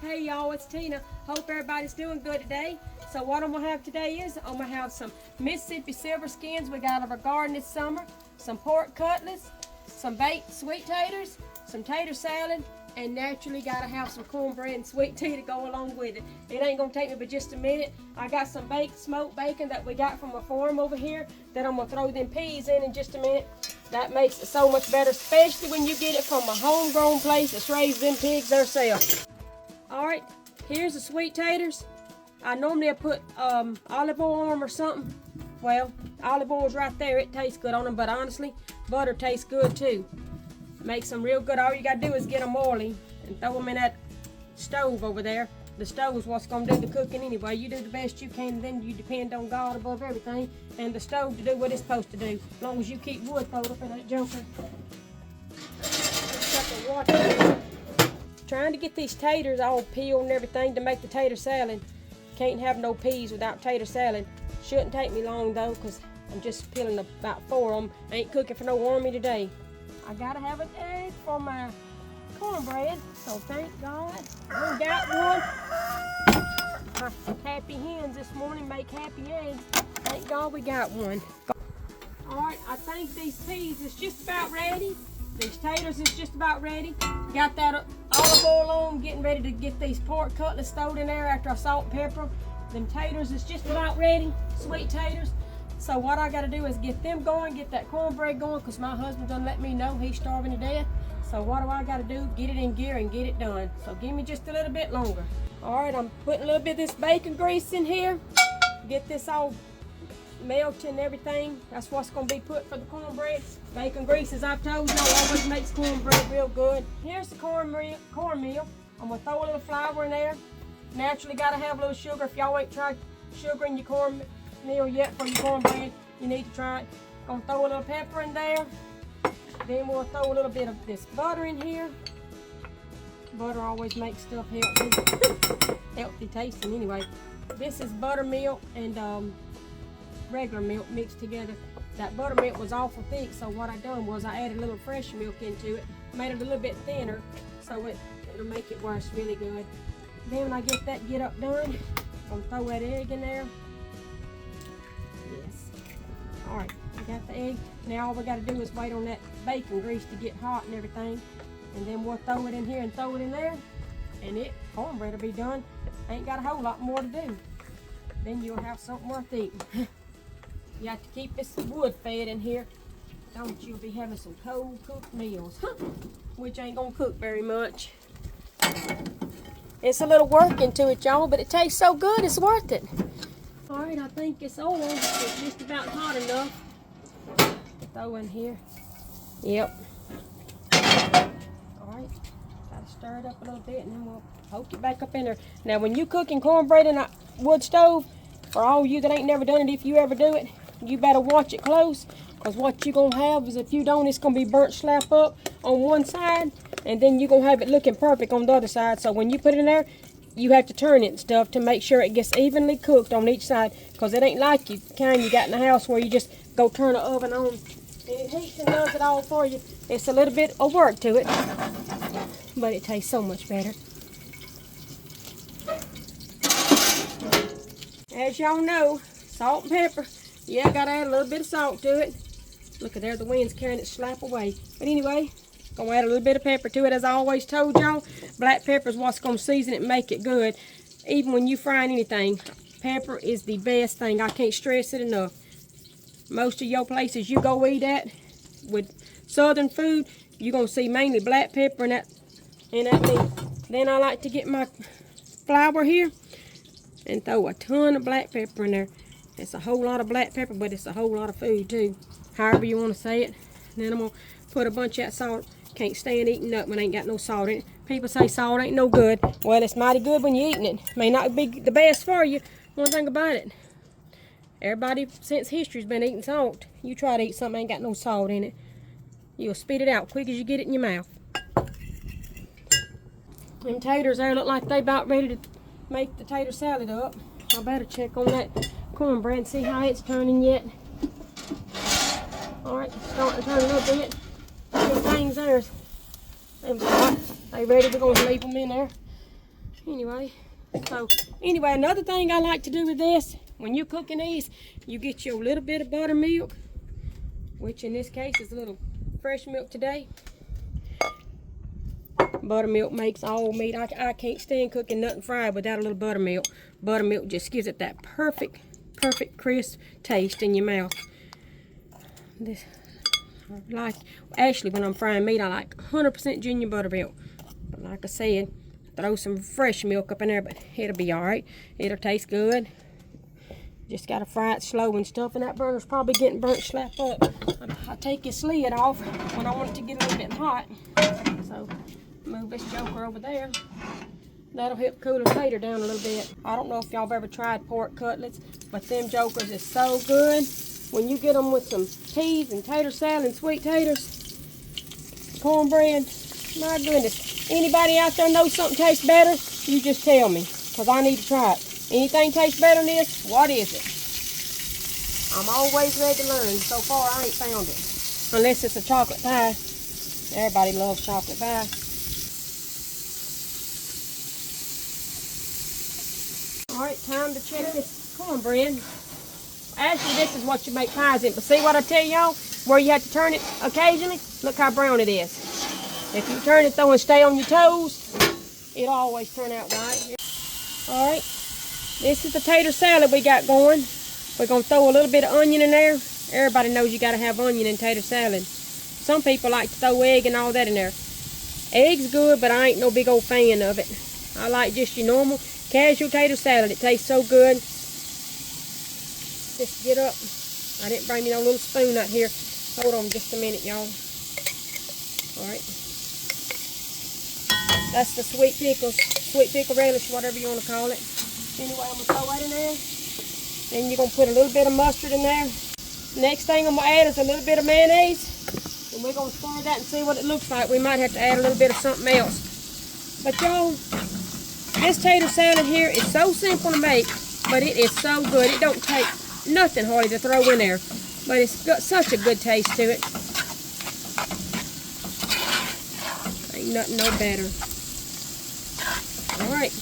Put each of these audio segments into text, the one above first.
Hey y'all, it's Tina. Hope everybody's doing good today. So what I'm gonna have today is I'm gonna have some Mississippi silver skins we got out of our garden this summer, some pork cutlets, some baked sweet taters, some tater salad, and naturally gotta have some cornbread and sweet tea to go along with it. It ain't gonna take me but just a minute. I got some baked smoked bacon that we got from a farm over here that I'm gonna throw them peas in just a minute. That makes it so much better, especially when you get it from a homegrown place that's raised them pigs themselves. All right, here's the sweet taters. I normally put olive oil on them or something. Well, olive oil's right there. It tastes good on them, but honestly, butter tastes good too. Makes them real good. All you gotta do is get them oily and throw them in that stove over there. The stove is what's gonna do the cooking anyway. You do the best you can, and then you depend on God above everything, and the stove to do what it's supposed to do. As long as you keep wood throwed up in that junker. Trying to get these taters all peeled and everything to make the tater salad. Can't have no peas without tater salad. Shouldn't take me long though, because I'm just peeling about 4 of them. Ain't cooking for no army today. I gotta have an egg for my cornbread, so thank God we got one. Happy hens this morning make happy eggs. Thank God we got one. Alright, I think these peas is just about ready. These taters is just about ready. Got that olive oil on, getting ready to get these pork cutlets stowed in there after I salt and pepper. Them taters is just about ready, sweet taters. So what I gotta do is get them going, get that cornbread going, because my husband done let me know he's starving to death. So what do I gotta do? Get it in gear and get it done. So give me just a little bit longer. All right, I'm putting a little bit of this bacon grease in here. Get this all melted and everything. That's what's gonna be put for the cornbread. Bacon grease, as I've told you, always makes cornbread real good. Here's the cornmeal. I'm gonna throw a little flour in there. Naturally gotta have a little sugar. If y'all ain't tried sugar in your cornmeal yet for your cornbread, you need to try it. Gonna throw a little pepper in there. Then we'll throw a little bit of this butter in here. Butter always makes stuff healthy. Healthy tasting anyway. This is buttermilk and regular milk mixed together. That buttermilk was awful thick, so what I done was I added a little fresh milk into it, made it a little bit thinner, so it'll make it worse really good. Then when I get that up done, I'm gonna throw that egg in there. Yes. All right, we got the egg. Now all we gotta do is wait on that bacon grease to get hot and everything, and then we'll throw it in here and throw it in there, and cornbread will be done. Ain't got a whole lot more to do. Then you'll have something worth eating. You have to keep this wood fed in here. Don't you be having some cold cooked meals, which ain't gonna cook very much. It's a little work into it, y'all, but it tastes so good, it's worth it. All right, I think this oil is just about hot enough. Throw in here. Yep. All right, gotta stir it up a little bit, and then we'll poke it back up in there. Now, when you cooking cornbread in a wood stove, for all you that ain't never done it, if you ever do it, you better watch it close, because what you're going to have is, if you don't, it's going to be burnt slap up on one side, and then you're going to have it looking perfect on the other side. So when you put it in there, you have to turn it and stuff to make sure it gets evenly cooked on each side, because it ain't like you got in the house where you just go turn the oven on and it heats and does it all for you. It's a little bit of work to it, but it tastes so much better. As y'all know, salt and pepper. Yeah, gotta add a little bit of salt to it. Look at there, the wind's carrying it slap away. But anyway, gonna add a little bit of pepper to it. As I always told y'all, black pepper is what's gonna season it and make it good. Even when you frying anything, pepper is the best thing. I can't stress it enough. Most of your places you go eat at with southern food, you're gonna see mainly black pepper in that meat. Then I like to get my flour here and throw a ton of black pepper in there. It's a whole lot of black pepper, but it's a whole lot of food too, however you want to say it. Then I'm gonna put a bunch of that salt. Can't stand eating up when ain't got no salt in it. People say salt ain't no good. Well, it's mighty good when you're eating it. May not be the best for you. One thing about it, everybody since history's been eating salt. You try to eat something that ain't got no salt in it, you'll spit it out quick as you get it in your mouth. Them taters there look like they about ready to make the tater salad up. I better check on that cornbread and see how it's turning yet. All right, it's starting to turn a little bit. Them things there, they ready. We're gonna leave them in there. Anyway, another thing I like to do with this, when you're cooking these, you get your little bit of buttermilk, which in this case is a little fresh milk today. Buttermilk makes all meat. I can't stand cooking nothing fried without a little buttermilk. Buttermilk just gives it that perfect crisp taste in your mouth. This, actually, when I'm frying meat, I like 100% genuine buttermilk. But like I said, throw some fresh milk up in there, but it'll be alright. It'll taste good. Just gotta fry it slow and stuff, and that burner's probably getting burnt slap up. I take this lid off when I want it to get a little bit hot. So, move this joker over there. That'll help cool the tater down a little bit. I don't know if y'all have ever tried pork cutlets, but them jokers is so good. When you get them with some peas and tater salad and sweet taters, cornbread, my goodness. Anybody out there know something tastes better? You just tell me, because I need to try it. Anything tastes better than this? What is it? I'm always ready to learn. So far, I ain't found it. Unless it's a chocolate pie. Everybody loves chocolate pie. Alright, time to check this cornbread. Actually, this is what you make pies in. But see what I tell y'all? Where you have to turn it occasionally? Look how brown it is. If you turn it though and stay on your toes, it'll always turn out right. Alright, this is the tater salad we got going. We're going to throw a little bit of onion in there. Everybody knows you got to have onion in tater salad. Some people like to throw egg and all that in there. Egg's good, but I ain't no big old fan of it. I like just your normal casual tater salad. It tastes so good. Just get up. I didn't bring me no little spoon out here. Hold on just a minute, y'all. Alright. That's the sweet pickle relish, whatever you want to call it. Anyway, I'm going to throw that in there. Then you're going to put a little bit of mustard in there. Next thing I'm going to add is a little bit of mayonnaise. And we're going to stir that and see what it looks like. We might have to add a little bit of something else. But y'all, this tater salad here is so simple to make, but it is so good. It don't take nothing hardly to throw in there. But it's got such a good taste to it. Ain't nothing no better. Alright.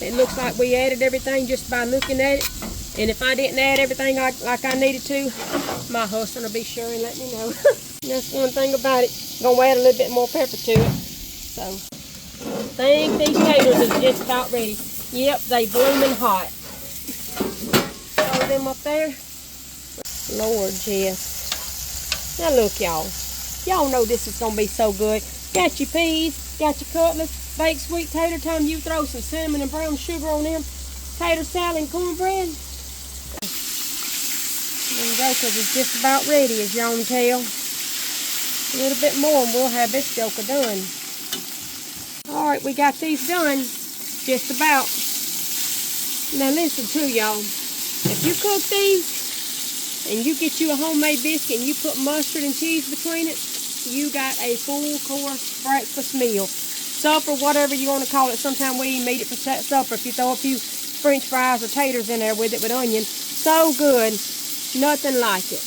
It looks like we added everything just by looking at it. And if I didn't add everything like I needed to, my husband will be sure and let me know. That's one thing about it. Gonna add a little bit more pepper to it. So, I think these taters is just about ready. Yep, they blooming hot. Throw them up there. Lord, Jess. Now look, y'all. Y'all know this is gonna be so good. Got your peas, got your cutlets, baked sweet tater. Time you throw some cinnamon and brown sugar on them. Tater salad and cornbread. There you go, because it's just about ready, as y'all can tell. A little bit more and we'll have this joker done. Alright, we got these done. Just about. Now listen to y'all. If you cook these and you get you a homemade biscuit and you put mustard and cheese between it, you got a full course breakfast meal. Supper, whatever you want to call it. Sometimes we even eat it for supper if you throw a few French fries or taters in there with it with onion. So good. Nothing like it.